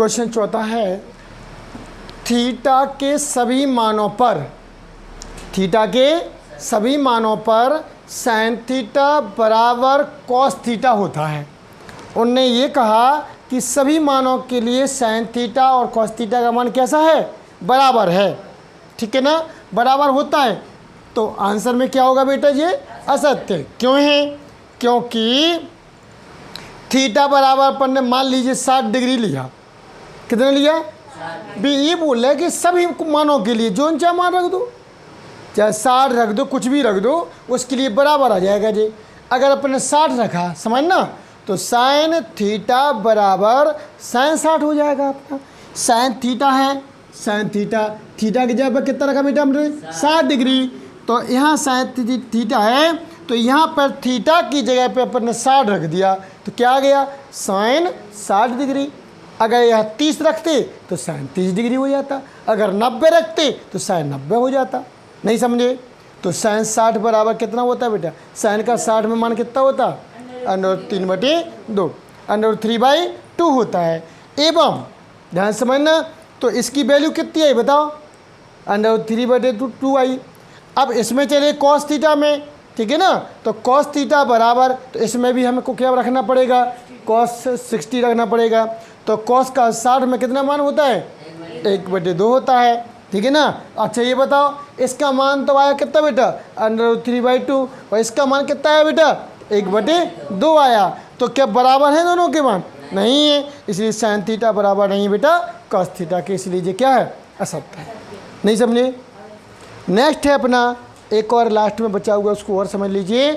Question चौथा है, theta के सभी मानों पर, थीटा के सभी मानों पर साइन थीटा बराबर कॉस थीटा होता है। उनने ये कहा कि सभी मानों के लिए साइन थीटा और कॉस थीटा का मान कैसा है, बराबर है, ठीक है ना, बराबर होता है। तो आंसर में क्या होगा बेटा, ये असत्य। क्यों है, क्योंकि थीटा बराबर अपन ने मान लीजिए 60 डिग्री लिया, कितने लिया, भी ये बोल रहा है कि सभी मानों के लिए जो चाहे मान रख दो, चाहे 60 रख दो, कुछ भी रख दो, उसके लिए बराबर आ जाएगा जी। अगर अपन ने 60 रखा, समझना, तो साइन थीटा बराबर साइन 60 हो जाएगा अपना। साइन थीटा है, साइन थीटा, थीटा की जगह पर कितना रखा बेटा हमने, 60 डिग्री। तो यहाँ साइन थीटा है, तो यहाँ पर थीटा की जगह पे अपन ने 60 रख दिया, तो क्या आ गया, साइन 60 डिग्री। अगर यह 30 रखते तो साइन 30 डिग्री हो जाता, अगर 90 रखते तो साइन 90 हो जाता। नहीं समझे, तो साइन 60 बराबर कितना होता है बेटा, साइन का 60 में मान कितना होता, √3/2, √3/2 होता है। एवं ध्यान समझना, तो इसकी वैल्यू कितनी आई बताओ, √3/2 आई। अब इसमें चले कॉस थीटा में, ठीक है ना, तो कॉस थीटा बराबर, तो इसमें भी हमको क्या रखना पड़ेगा, कॉस 60 रखना पड़ेगा। तो कॉस का 60 में कितना मान होता है, 1/2 होता है, ठीक है ना। अच्छा ये बताओ, इसका मान तो आया कितना बेटा, √3/2, और इसका मान कितना आया बेटा, 1/2 आया। तो क्या बराबर है दोनों के मान, नहीं है, इसलिए साइन थीटा बराबर नहीं बेटा कॉस थीटा के, इसलिए ये क्या है, असत्य है। नहीं समझे। नेक्स्ट है अपना, एक और लास्ट में बचा हुआ, उसको और समझ लीजिए।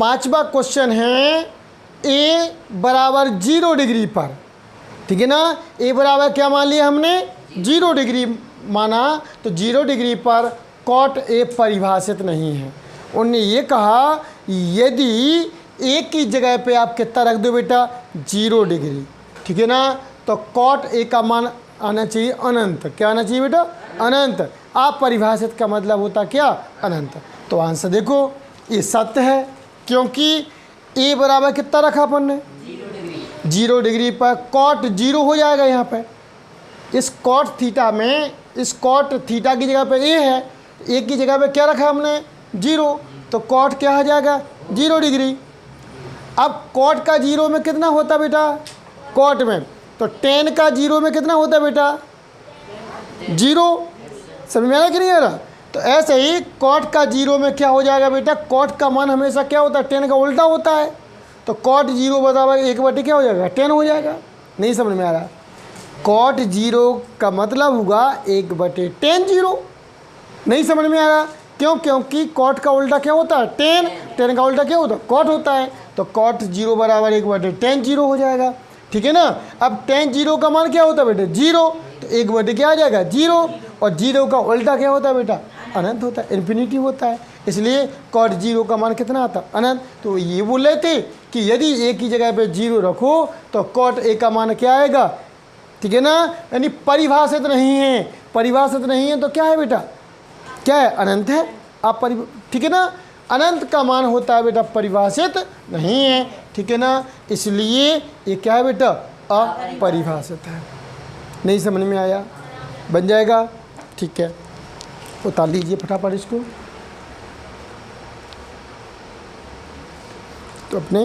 5वां क्वेश्चन है, ए बराबर 0 डिग्री पर, ठीक है ना, ए बराबर क्या मान लिया हमने, 0 डिग्री माना, तो 0 डिग्री पर कॉट ए परिभाषित नहीं है। उन्होंने ये कहा यदि ए की जगह पे आप कितना रख दो बेटा, 0 डिग्री, ठीक है ना, तो कॉट ए का मान आना चाहिए अनंत। क्या आना चाहिए बेटा, अनंत। आप परिभाषित का मतलब होता क्या, अनंत। तो आंसर देखो, ये सत्य है, क्योंकि ए बराबर कितना रखा अपन ने, 0 डिग्री पर कॉट 0 हो जाएगा। यहाँ पे इस कॉट थीटा में, इस कॉट थीटा की जगह पे ए है, ए की जगह पे क्या रखा हमने, 0, तो कॉट क्या आ जाएगा, 0 डिग्री। अब कॉट का 0 में कितना होता बेटा, कॉट में, तो टेन का 0 में कितना होता बेटा, 0। समझ में आ रहा कि नहीं आ रहा। तो ऐसे ही कॉट का 0 में क्या हो जाएगा बेटा, कॉट का मान हमेशा क्या होता है, टेन का उल्टा होता है। तो कॉट 0 बराबर 1/, क्या हो जाएगा, 10 हो जाएगा। नहीं समझ में आ रहा, कॉट 0 का मतलब होगा 1/10 0। नहीं समझ में आ रहा, क्यों, क्योंकि कॉट का उल्टा क्या होता है, 10 का उल्टा क्या होता है, कॉट होता है। तो कॉट 0 बराबर 1/10 0 हो जाएगा, ठीक है ना। अब 10 0 का मान क्या होता है बेटा, 0, तो 1/, क्या आ जाएगा, 0, और 0 का उल्टा क्या होता है बेटा, अनंत होता है, इन्फिनिटी होता है। इसलिए कॉट 0 का मान कितना आता है, अनंत। तो ये बोल रहे थे कि यदि ए की जगह पे 0 रखो तो कॉट ए का मान क्या आएगा, ठीक है ना, यानी परिभाषित नहीं है। परिभाषित नहीं है तो क्या है बेटा, क्या है, अनंत है। आप ठीक है ना, अनंत का मान होता है बेटा, परिभाषित नहीं है, ठीक है ना। इसलिए ये क्या है बेटा, अपरिभाषित है। नहीं समझ में आया, बन जाएगा, ठीक है, उतार लीजिए फटाफट इसको। तो अपने